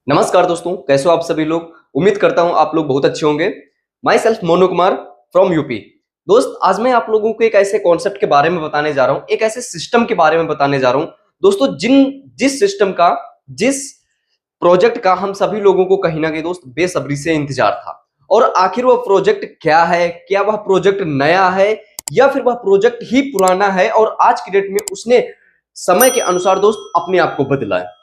नमस्कार दोस्तों, कैसे हो आप सभी लोग। उम्मीद करता हूं आप लोग बहुत अच्छे होंगे। My self Monu Kumar from UP. दोस्त, आज मैं आप लोगों को एक ऐसे कॉन्सेप्ट के बारे में बताने जा रहा हूं, एक ऐसे सिस्टम के बारे में बताने जा रहा हूं दोस्तों, जिस सिस्टम का, जिस प्रोजेक्ट का हम सभी लोगों को कहीं ना कहीं दोस्त बेसब्री से इंतजार था। और आखिर वह प्रोजेक्ट क्या है? क्या वह प्रोजेक्ट नया है या फिर वह प्रोजेक्ट ही पुराना है और आज की डेट में उसने समय के अनुसार दोस्त अपने आप को बदला है।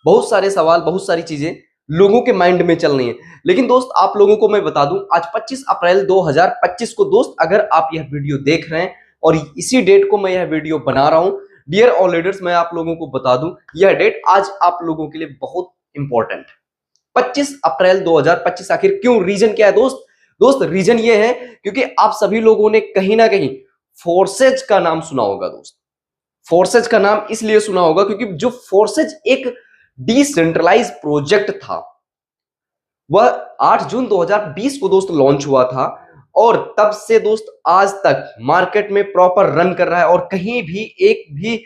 बहुत सारे सवाल, बहुत सारी चीजें लोगों के माइंड में चल रही हैं। लेकिन दोस्त, आप लोगों को मैं बता दूं, आज 25 अप्रैल 2025 को दोस्त, अगर आप यह वीडियो देख रहे हैं और इसी डेट को मैं यह वीडियो बना रहा हूं, डियर ऑल लीडर्स, मैं आप लोगों को बता दूं, यह डेट आज आप लोगों के लिए बहुत इंपॉर्टेंट। 25 अप्रैल 2025, आखिर क्यों? रीजन क्या है दोस्त? दोस्त, रीजन ये है क्योंकि आप सभी लोगों ने कहीं ना कहीं फोर्सेज का नाम सुना होगा दोस्त। फोर्सेज का नाम इसलिए सुना होगा क्योंकि जो फोर्सेज एक डिसेंट्रलाइज प्रोजेक्ट था, वह 8 जून 2020 को दोस्त लॉन्च हुआ था और तब से दोस्त आज तक मार्केट में प्रॉपर रन कर रहा है और कहीं भी एक भी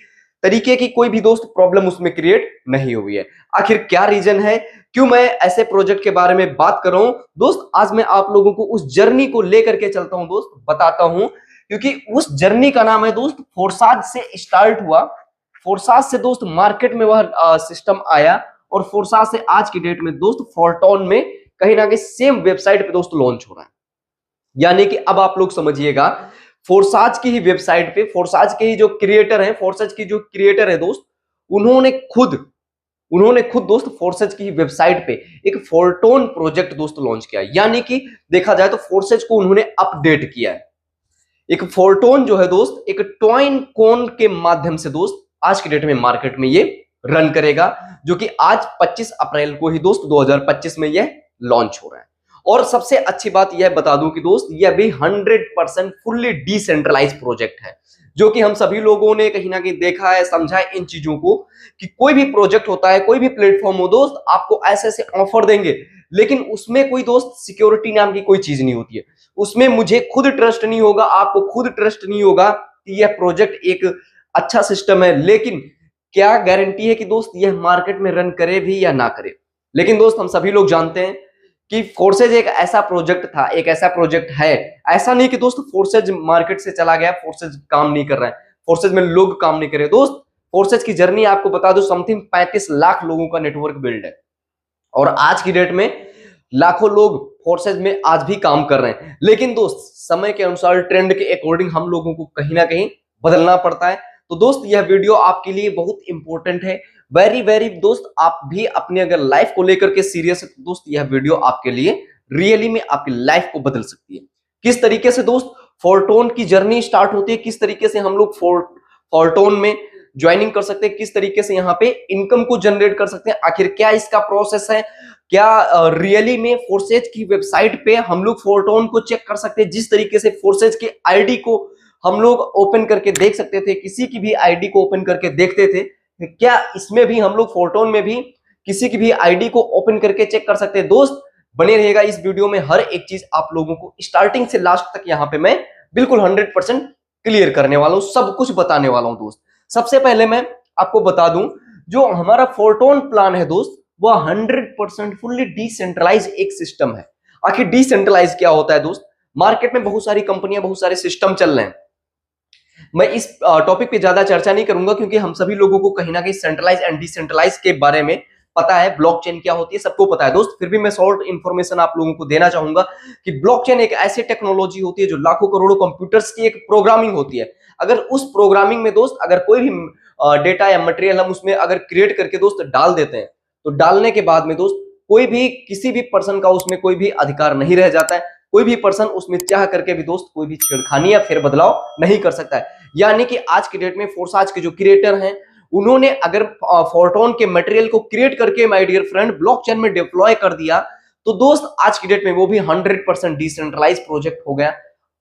तरीके की कोई भी दोस्त प्रॉब्लम उसमें क्रिएट नहीं हुई है। आखिर क्या रीजन है, क्यों मैं ऐसे प्रोजेक्ट के बारे में बात कर रहा हूं दोस्त? आज मैं आप लोगों को उस जर्नी को लेकर के चलता हूं दोस्त, बताता हूं, क्योंकि उस जर्नी का नाम है दोस्त फोर्साज से स्टार्ट हुआ। फोर्साज से दोस्त मार्केट में वह सिस्टम आया और फोर्साज से आज की डेट में दोस्त फोर्टोन में कहीं ना कहीं सेम वेबसाइट पे दोस्त लॉन्च हो रहा है। यानी कि अब आप लोग समझिएगा, फोर्साज की ही वेबसाइट पे, फोर्साज के ही जो क्रिएटर हैं, फोर्साज की जो क्रिएटर है दोस्त, उन्होंने खुद दोस्त फोर्सेज की वेबसाइट पे एक फोर्टोन प्रोजेक्ट दोस्त लॉन्च किया। यानी कि देखा जाए तो फोर्सेज को उन्होंने अपडेट किया है। एक फोर्टोन जो है दोस्त, एक टॉइन कोन के माध्यम से दोस्त आज की डेट में मार्केट में ये रन करेगा, जो कि आज 25 अप्रैल को ही दोस्त 2025 में यह लॉन्च हो रहा है। और सबसे अच्छी बात यह बता दूं कि दोस्त, यह भी 100% फुल्ली डिसेंट्रलाइज प्रोजेक्ट है, जो कि हम सभी लोगों ने कहीं ना कहीं देखा है, समझा है इन चीजों को कि कोई भी प्रोजेक्ट होता है, कोई भी प्लेटफॉर्म हो दोस्त, आपको ऐसे ऐसे ऑफर देंगे, लेकिन उसमें कोई दोस्त सिक्योरिटी नाम की कोई चीज नहीं होती है। उसमें मुझे खुद ट्रस्ट नहीं होगा, आपको खुद ट्रस्ट नहीं होगा कि यह प्रोजेक्ट एक अच्छा सिस्टम है, लेकिन क्या गारंटी है कि दोस्त यह मार्केट में रन करे भी या ना करे। लेकिन दोस्त, हम सभी लोग जानते हैं कि फोर्सेज एक ऐसा प्रोजेक्ट था, एक ऐसा प्रोजेक्ट है। ऐसा नहीं कि दोस्त फोर्सेज मार्केट से चला गया, फोर्सेज काम नहीं कर रहा है, फोर्सेज में लोग काम नहीं कर रहे दोस्त। फोर्सेज की जर्नी आपको बता दो, समथिंग 35 लाख लोगों का नेटवर्क बिल्ड है और आज की डेट में लाखों लोग फोर्सेज में आज भी काम कर रहे हैं। लेकिन दोस्त, समय के अनुसार, ट्रेंड के अकॉर्डिंग हम लोगों को कहीं ना कहीं बदलना पड़ता है। तो दोस्त, यह वीडियो आपके लिए बहुत इंपॉर्टेंट है, वेरी वेरी दोस्त। आप भी अपने अगर लाइफ को लेकर के सीरियस है तो दोस्त, यह वीडियो आपके लिए रियली में आपकी लाइफ को बदल सकती है। किस तरीके से दोस्त फोर्टोन की जर्नी स्टार्ट होती है, किस तरीके से हम लोग फोर्टोन में ज्वाइनिंग कर सकते हैं, किस तरीके से यहाँ पे इनकम को जनरेट कर सकते हैं, आखिर क्या इसका प्रोसेस है, क्या रियली में फोर्सेज की वेबसाइट पे हम लोग फोर्टोन को चेक कर सकते हैं, जिस तरीके से फोर्सेज के आईडी को हम लोग ओपन करके देख सकते थे, किसी की भी आईडी को ओपन करके देखते थे, क्या इसमें भी हम लोग फोर्टोन में भी किसी की भी आईडी को ओपन करके चेक कर सकते हैं। दोस्त, बने रहेगा इस वीडियो में, हर एक चीज आप लोगों को स्टार्टिंग से लास्ट तक यहाँ पे मैं बिल्कुल 100% क्लियर करने वाला हूं, सब कुछ बताने वाला हूं दोस्त। सबसे पहले मैं आपको बता दूं, जो हमारा फोर्टोन प्लान है दोस्त, वह 100% फुल्ली डिसेंट्रलाइज एक सिस्टम है। आखिर डिसेंट्रलाइज क्या होता है दोस्त? मार्केट में बहुत सारी कंपनियां, बहुत सारे सिस्टम चल रहे हैं। मैं इस टॉपिक पे ज्यादा चर्चा नहीं करूंगा क्योंकि हम सभी लोगों को कहीं ना कहीं सेंट्रलाइज एंड डिसेंट्रलाइज के बारे में पता है, ब्लॉकचेन क्या होती है सबको पता है दोस्त। फिर भी मैं शॉर्ट इंफॉर्मेशन आप लोगों को देना चाहूंगा कि ब्लॉकचेन एक ऐसी टेक्नोलॉजी होती है जो लाखों करोड़ों कंप्यूटर्स की एक प्रोग्रामिंग होती है। अगर उस प्रोग्रामिंग में दोस्त, अगर कोई भी डेटा या मटेरियल हम उसमें अगर क्रिएट करके दोस्त डाल देते हैं, तो डालने के बाद में दोस्त कोई भी, किसी भी पर्सन का उसमें कोई भी अधिकार नहीं रह जाता है। कोई भी पर्सन उसमें चाह करके भी दोस्त कोई भी छेड़खानी या फिर बदलाव नहीं कर सकता है। यानी कि आज की डेट में फोर्साज के जो क्रिएटर हैं, उन्होंने अगर फोर्टोन के मटेरियल को क्रिएट करके, माय डियर फ्रेंड, ब्लॉकचेन में डिप्लॉय कर दिया, तो दोस्त आज की डेट में वो भी 100% डिसेंट्रलाइज प्रोजेक्ट हो गया।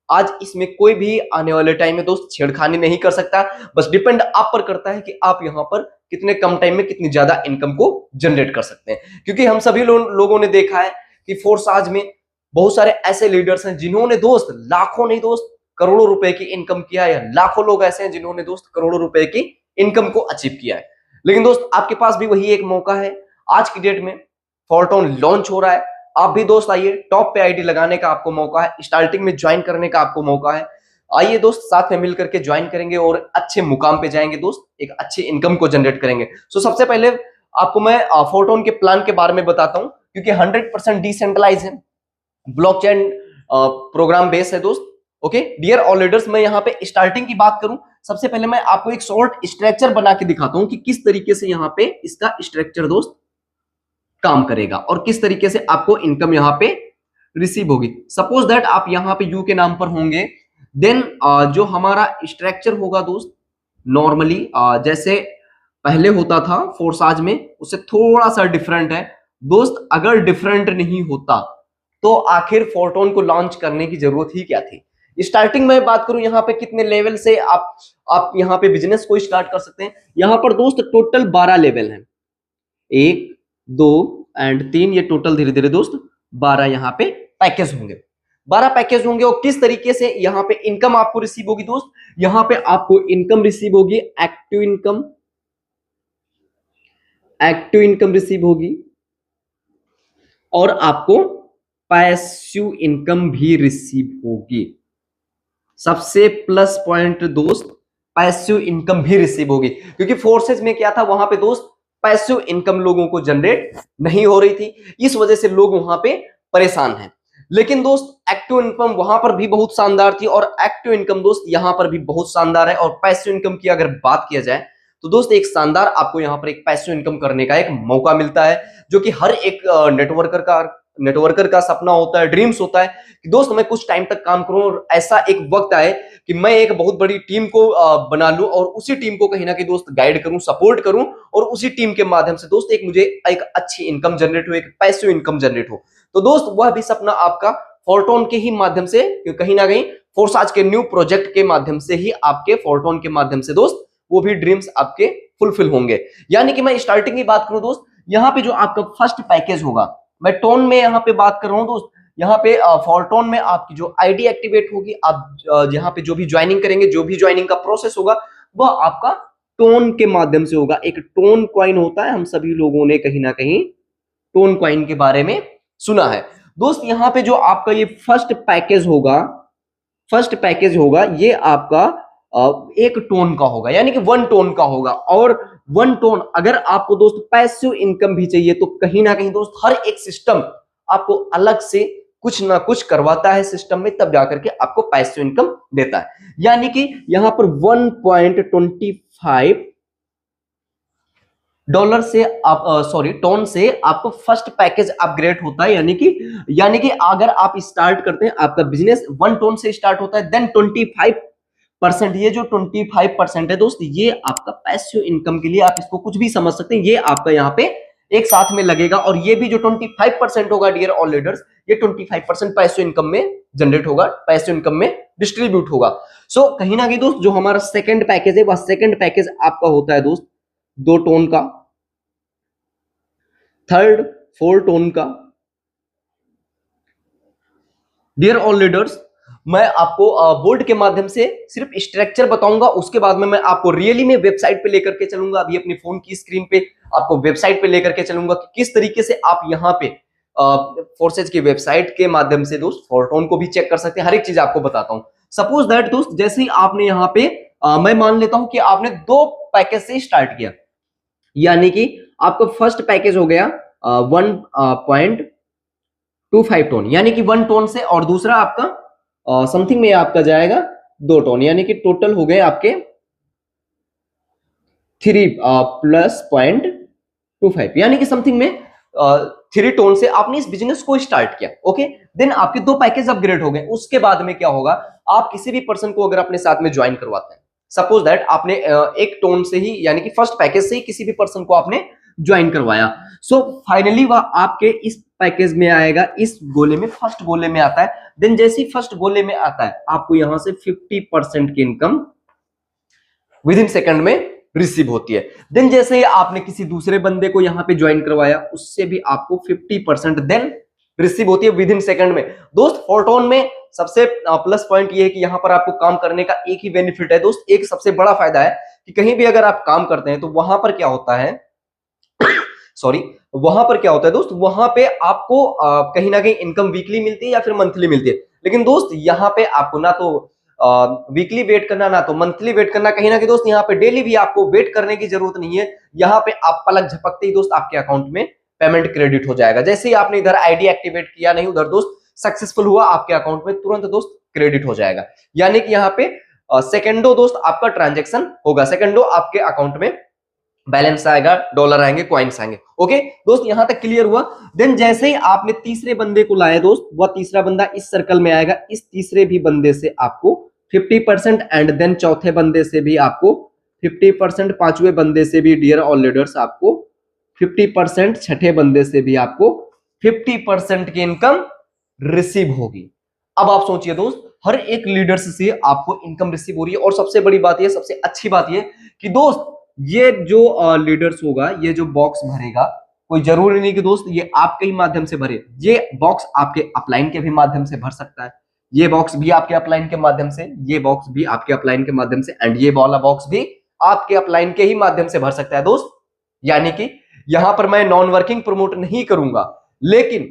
आज इसमें कोई भी आने वाले टाइम में दोस्त छेड़खानी नहीं कर सकता। बस डिपेंड आप पर करता है कि आप यहाँ पर कितने कम टाइम में कितनी ज्यादा इनकम को जनरेट कर सकते हैं। क्योंकि हम सभी लोगों ने देखा है कि फोर्साज में बहुत सारे ऐसे लीडर्स हैं जिन्होंने दोस्त लाखों नहीं दोस्त करोड़ों रुपए की इनकम किया है। लाखों लोग ऐसे हैं जिन्होंने दोस्त करोड़ों रुपए की इनकम को अचीव किया है। लेकिन दोस्त, आपके पास भी वही एक मौका है आज की डेट में फोरटोन लॉन्च हो रहा है। आप भी दोस्त आइए, टॉप पे आईडी लगाने का आपको मौका है, स्टार्टिंग में ज्वाइन करने का आपको मौका है। आइए दोस्त, साथ में मिलकर के ज्वाइन करेंगे और अच्छे मुकाम पे जाएंगे दोस्त, एक अच्छी इनकम को जनरेट करेंगे। सो सबसे पहले आपको मैं फोरटोन के प्लान के बारे में बताता हूं, क्योंकि 100% डिसेंट्रलाइज है, ब्लॉकचेन प्रोग्राम बेस है दोस्त। ओके डियर ऑल लीडर्स, मैं यहाँ पे स्टार्टिंग की बात करूं, सबसे पहले मैं आपको एक शॉर्ट स्ट्रक्चर बना के दिखाता हूं कि किस तरीके से यहाँ पे इसका स्ट्रक्चर दोस्त काम करेगा और किस तरीके से आपको इनकम यहाँ पे रिसीव होगी। सपोज दैट आप यहाँ पे यू के नाम पर होंगे, देन जो हमारा स्ट्रक्चर होगा दोस्त, नॉर्मली जैसे पहले होता था फोरसाज में, उससे थोड़ा सा डिफरेंट है दोस्त। अगर डिफरेंट नहीं होता तो आखिर फोरटोन को लॉन्च करने की जरूरत ही क्या थी। स्टार्टिंग में बात करूं यहाँ पे कितने लेवल से आप यहाँ पे बिजनेस को स्टार्ट कर सकते हैं। यहाँ पर दोस्त टोटल 12 लेवल हैं, 1 2 एंड 3, ये टोटल धीरे धीरे दोस्त 12 यहाँ पे पैकेज होंगे, 12 पैकेज होंगे। और किस तरीके से यहाँ पे इनकम आपको रिसीव होगी दोस्त, यहाँ पे आपको इनकम रिसीव होगी, एक्टिव इनकम रिसीव होगी और आपको पैसिव इनकम भी रिसीव होगी। सबसे प्लस पॉइंट दोस्त, पैसिव इनकम भी रिसीव होगी, क्योंकि फोर्सेज में क्या था, वहां पे दोस्त पैसिव इनकम लोगों को जनरेट नहीं हो रही थी, इस वजह से लोग वहां पे परेशान हैं। लेकिन दोस्त एक्टिव इनकम वहां पर भी बहुत शानदार थी और एक्टिव इनकम दोस्त यहां पर भी बहुत शानदार है। और पैसिव इनकम की अगर बात किया जाए तो दोस्त एक शानदार आपको यहां पर एक पैसिव इनकम करने का एक मौका मिलता है, जो कि हर एक नेटवर्कर का सपना होता है, ड्रीम्स होता है कि दोस्त मैं कुछ टाइम तक काम करूं और ऐसा एक वक्त आए कि मैं एक बहुत बड़ी टीम को बना लूं और उसी टीम को कहीं ना कहीं दोस्त गाइड करूं, सपोर्ट करूं और उसी टीम के माध्यम से दोस्त मुझे एक अच्छी इनकम जनरेट हो, एक पैसिव इनकम जनरेट हो। तो दोस्त वह भी सपना आपका फोरटोन के ही माध्यम से, कहीं ना कहीं फोरसाज के न्यू प्रोजेक्ट के माध्यम से ही, आपके फोरटोन के माध्यम से दोस्त वो भी ड्रीम्स आपके फुलफिल होंगे। यानी कि मैं स्टार्टिंग की बात करूं दोस्त, यहाँ पे जो आपका फर्स्ट पैकेज होगा, मैं टोन में यहाँ पे बात कर रहा हूं दोस्त, यहाँ पे फोरटोन में आपकी जो आईडी एक्टिवेट होगी, आप यहाँ पे जो भी ज्वाइनिंग करेंगे, जो भी ज्वाइनिंग का प्रोसेस होगा वह आपका टोन के माध्यम से होगा। एक टोन कॉइन होता है, हम सभी लोगों ने कहीं ना कहीं टोन कॉइन के बारे में सुना है दोस्त। यहाँ पे जो आपका ये फर्स्ट पैकेज होगा ये आपका एक टोन का होगा, यानी कि 1 टोन का होगा। और 1 टोन अगर आपको दोस्त पैसिव इनकम भी चाहिए तो कहीं ना कहीं दोस्त हर एक सिस्टम आपको अलग से कुछ ना कुछ करवाता है सिस्टम में, तब जाकर के आपको पैसिव इनकम देता है। यानी कि यहां पर $1.25 से आप टोन से आपको फर्स्ट पैकेज अपग्रेड होता है। यानी कि अगर आप स्टार्ट करते हैं, आपका बिजनेस 1 टोन से स्टार्ट होता है, देन 25%, ये जो 25% है दोस्त, ये आपका पैसिव इनकम के लिए आप इसको कुछ भी समझ सकते हैं, ये आपका यहाँ पे एक साथ में लगेगा। और ये भी जो 25% होगा डियर ऑल लीडर्स, ये 25% पैसिव इनकम में जनरेट होगा, पैसिव इनकम में डिस्ट्रीब्यूट होगा। सो कहीं ना कहीं दोस्त जो हमारा सेकंड पैकेज है, वह सेकंड पैकेज आपका होता है दोस्त 2 टोन का, थर्ड 4 टोन का। डियर ऑल लीडर्स, मैं आपको बोर्ड के माध्यम से सिर्फ स्ट्रक्चर बताऊंगा, उसके बाद में मैं आपको रियली में वेबसाइट पे लेकर के चलूंगा। अभी अपनी फोन की स्क्रीन पे आपको वेबसाइट पे लेकर के चलूंगा कि किस तरीके से आप यहाँ पे फोर्सेज की वेबसाइट के माध्यम से दोस्त फोरटोन को भी चेक कर सकते हैं। हर एक चीज आपको बताता हूं। सपोज दैट दोस्त, जैसे ही आपने यहाँ पे मैं मान लेता हूं कि आपने 2 पैकेज से स्टार्ट किया, यानी कि आपका फर्स्ट पैकेज हो गया 1.25 टोन, यानी कि 1 टोन से, और दूसरा आपका समथिंग में आपका जाएगा 2 टोन, यानी कि टोटल हो गए आपके 3+0.25, यानी कि समथिंग में 3 टोन से आपने इस बिजनेस को स्टार्ट किया। ओके, देन आपके 2 पैकेज अपग्रेड हो गए। उसके बाद में क्या होगा, आप किसी भी पर्सन को अगर अपने साथ में ज्वाइन करवाते हैं, सपोज दैट आपने 1 टोन से ही, यानी कि फर्स्ट पैकेज से ही किसी भी पर्सन को आपने ज्वाइन करवाया, सो फाइनली वह आपके इस पैकेज में आएगा, इस गोले में, फर्स्ट गोले में आता है। देन जैसे ही फर्स्ट गोले में आता है, आपको यहां से 50% की इनकम विद इन सेकंड में रिसीव होती है। देन जैसे ही आपने किसी दूसरे बंदे को यहां पे ज्वाइन करवाया, उससे भी आपको 50% देन रिसीव होती है विद इन सेकंड में। दोस्त फोरटोन में सबसे प्लस पॉइंट ये है कि यहां पर आपको काम करने का एक ही बेनिफिट है दोस्त, एक सबसे बड़ा फायदा है कि कहीं भी अगर आप काम करते हैं तो वहां पर क्या होता है सॉरी, वहां पर क्या होता है दोस्त, वहां पे आपको कहीं ना कहीं इनकम वीकली मिलती है या फिर मंथली मिलती है। लेकिन दोस्त यहाँ पे आपको ना तो वीकली वेट करना ना तो मंथली वेट करना, कहीं ना कहीं दोस्त यहाँ पे डेली भी आपको वेट करने की जरूरत नहीं है। यहाँ पे आप पलक झपकते ही दोस्त आपके अकाउंट में पेमेंट क्रेडिट हो जाएगा। जैसे ही आपने इधर आईडी एक्टिवेट किया, नहीं उधर दोस्त सक्सेसफुल हुआ, आपके अकाउंट में तुरंत दोस्त क्रेडिट हो जाएगा। यानी कि यहाँ पे सेकंडो दोस्त आपका ट्रांजेक्शन होगा, सेकंडो आपके अकाउंट में बैलेंस आएगा, डॉलर आएंगे, कॉइन्स आएंगे। ओके दोस्त, यहां तक क्लियर हुआ। देन जैसे ही आपने तीसरे बंदे को लाया दोस्त, वह तीसरा बंदा इस सर्कल में आएगा, इस तीसरे भी बंदे से आपको 50% एंड देन चौथे बंदे से भी आपको 50%, पांचवें बंदे से भी डियर ऑल लीडर्स आपको 50%, छठे बंदे से भी आपको 50% की इनकम रिसीव होगी। अब आप सोचिए दोस्त, हर एक लीडर्स से आपको इनकम रिसीव हो रही है। और सबसे बड़ी बात यह, सबसे अच्छी बात यह कि दोस्त ये जो लीडर्स होगा, ये जो बॉक्स भरेगा, कोई जरूरी नहीं कि दोस्त ये आपके ही माध्यम से भरे, ये बॉक्स आपके अपलाइन के भी माध्यम से भर सकता है, ये बॉक्स भी आपके अपलाइन के माध्यम से, ये बॉक्स भी आपके अपलाइन के माध्यम से, एंड ये वाला बॉक्स भी आपके अपलाइन के ही माध्यम से भर सकता है दोस्त। यानी कि यहां पर मैं नॉन वर्किंग प्रमोट नहीं करूंगा, लेकिन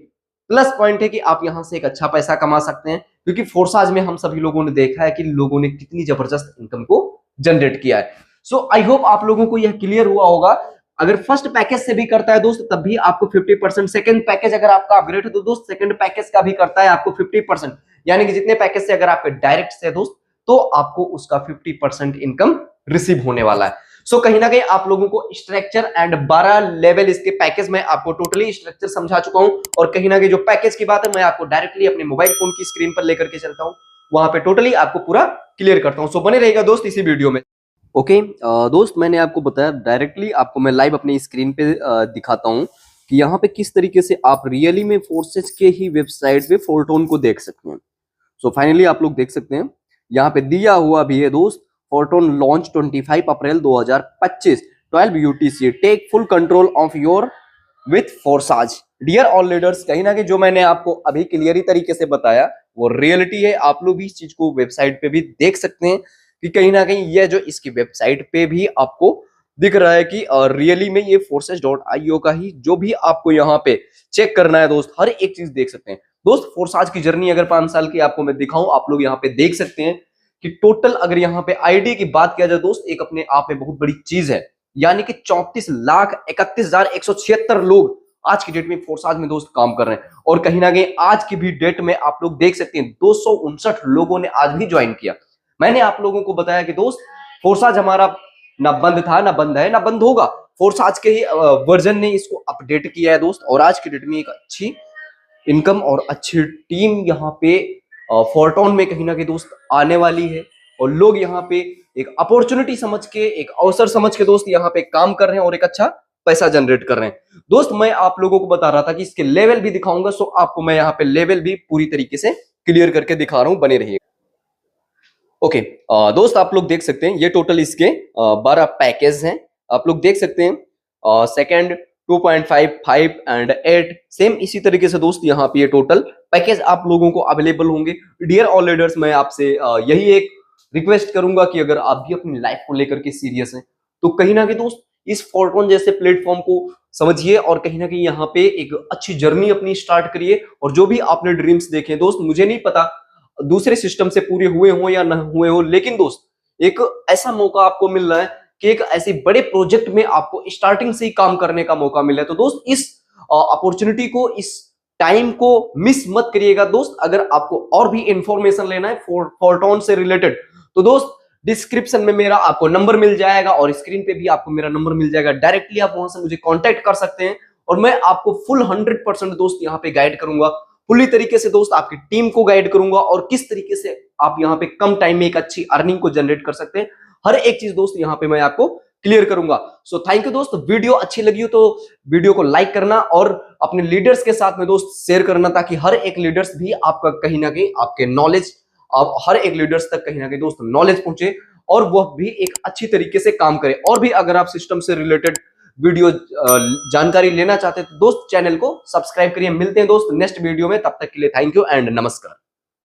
प्लस पॉइंट है कि आप यहां से एक अच्छा पैसा कमा सकते हैं, क्योंकि फोर्साज में हम सभी लोगों ने देखा है कि लोगों ने कितनी जबरदस्त इनकम को जनरेट किया है। सो आई होप आप लोगों को यह क्लियर हुआ होगा। अगर फर्स्ट पैकेज से भी करता है दोस्त तब भी आपको 50%, सेकंड पैकेज अगर आपका अपग्रेड है तो दोस्त सेकंड पैकेज का भी करता है आपको 50%, यानी कि जितने पैकेज से अगर आपके डायरेक्ट से दोस्त, तो आपको उसका 50% इनकम रिसीव होने वाला है। सो कहीं ना कहीं आप लोगों को स्ट्रक्चर एंड 12 लेवल इसके पैकेज में आपको टोटली स्ट्रक्चर समझा चुका हूं। और कहीं ना कहीं जो पैकेज की बात है मैं आपको डायरेक्टली अपने मोबाइल फोन की स्क्रीन पर लेकर के चलता हूं, वहां पे टोटली आपको पूरा क्लियर करता हूं। सो बने रहेगा दोस्त इसी वीडियो में। ओके दोस्त, मैंने आपको बताया डायरेक्टली, आपको मैं लाइव अपनी स्क्रीन पे दिखाता हूं कि यहाँ पे किस तरीके से आप रियली में फोर्सेज के ही वेबसाइट पे फोर्टोन को देख सकते हैं। सो फाइनली आप लोग देख सकते हैं, यहाँ पे दिया हुआ भी है दोस्त, फोर्टोन launch 25 April 2025 12 UTC, take full control of your with फोर्साज। डियर ऑल लीडर्स, कहीं ना कहीं जो मैंने आपको अभी क्लियरी तरीके से बताया वो रियलिटी है। आप लोग भी इस चीज को वेबसाइट पे भी देख सकते हैं कि कहीं ना कहीं ये जो इसकी वेबसाइट पे भी आपको दिख रहा है कि रियली में ये forces.io का ही जो भी आपको यहाँ पे चेक करना है दोस्त, हर एक चीज देख सकते हैं दोस्त। फोर्साज की जर्नी अगर 5 साल की आपको मैं दिखाऊं, आप लोग यहाँ पे देख सकते हैं कि टोटल अगर यहाँ पे आईडी की बात किया जाए दोस्त, एक अपने आप में बहुत बड़ी चीज है। यानी कि 34,31,176 लोग आज की डेट में फोर्साज में दोस्त काम कर रहे हैं। और कहीं ना कहीं आज की भी डेट में आप लोग देख सकते हैं 259 लोगों ने आज भी ज्वाइन किया। मैंने आप लोगों को बताया कि दोस्त फोर्साज हमारा ना बंद था, ना बंद है, ना बंद होगा। फोर्साज के ही वर्जन ने इसको अपडेट किया है दोस्त, और आज की डेट में एक अच्छी इनकम और अच्छी टीम यहाँ पे फोर्टोन में कहीं ना कहीं दोस्त आने वाली है। और लोग यहाँ पे एक अपॉर्चुनिटी समझ के, एक अवसर समझ के दोस्त यहाँ पे काम कर रहे हैं और एक अच्छा पैसा जनरेट कर रहे हैं दोस्त। मैं आप लोगों को बता रहा था कि इसके लेवल भी दिखाऊंगा, सो आपको मैं यहाँ पे लेवल भी पूरी तरीके से क्लियर करके दिखा रहा हूं, बने रहिए। ओके दोस्त, आप लोग देख सकते हैं ये टोटल इसके 12 पैकेज हैं। आप लोग देख सकते हैं सेकंड 2.5, 5 एंड 8, सेम इसी तरीके से दोस्त यहाँ पे ये टोटल पैकेज आप लोगों को अवेलेबल होंगे। डियर ऑल लीडर्स, मैं आपसे यही एक रिक्वेस्ट करूंगा कि अगर आप भी अपनी लाइफ को लेकर के सीरियस हैं तो कहीं ना कहीं दोस्त इस फोर्टोन जैसे प्लेटफॉर्म को समझिए और कहीं ना कहीं यहाँ पे एक अच्छी जर्नी अपनी स्टार्ट करिए। और जो भी आपने ड्रीम्स देखे दोस्त, मुझे नहीं पता दूसरे सिस्टम से पूरे हुए हो या न हुए हो, लेकिन दोस्त एक ऐसा मौका आपको मिल रहा है कि एक ऐसे बड़े प्रोजेक्ट में आपको स्टार्टिंग से ही काम करने का मौका मिला है। तो दोस्त इस अपॉर्चुनिटी को, इस टाइम को मिस मत करिएगा दोस्त। अगर आपको और भी इंफॉर्मेशन लेना है फोर्टोन से रिलेटेड तो दोस्त डिस्क्रिप्शन में मेरा आपको नंबर मिल जाएगा और स्क्रीन पे भी आपको मेरा नंबर मिल जाएगा। डायरेक्टली आप वहां से मुझे कांटेक्ट कर सकते हैं और मैं आपको फुल 100% दोस्त यहाँ पे गाइड करूंगा, पूरी तरीके से दोस्त आपकी टीम को गाइड करूंगा और किस तरीके से आप यहाँ पे कम टाइम में एक अच्छी अर्निंग को जनरेट कर सकते हैं। हर एक चीज दोस्त यहाँ पे मैं आपको क्लियर करूंगा। सो थैंक यू दोस्त। वीडियो अच्छी लगी हो तो वीडियो को लाइक करना और अपने लीडर्स के साथ में दोस्त शेयर करना, ताकि हर एक लीडर्स भी आपका कहीं ना कहीं आपके नॉलेज, आप हर एक लीडर्स तक कहीं ना कहीं दोस्त नॉलेज पहुंचे और वह भी एक अच्छी तरीके से काम करे। और भी अगर आप सिस्टम से रिलेटेड वीडियो जानकारी लेना चाहते हैं तो दोस्त चैनल को सब्सक्राइब करिए। मिलते हैं दोस्त नेक्स्ट वीडियो में, तब तक के लिए थैंक यू एंड नमस्कार।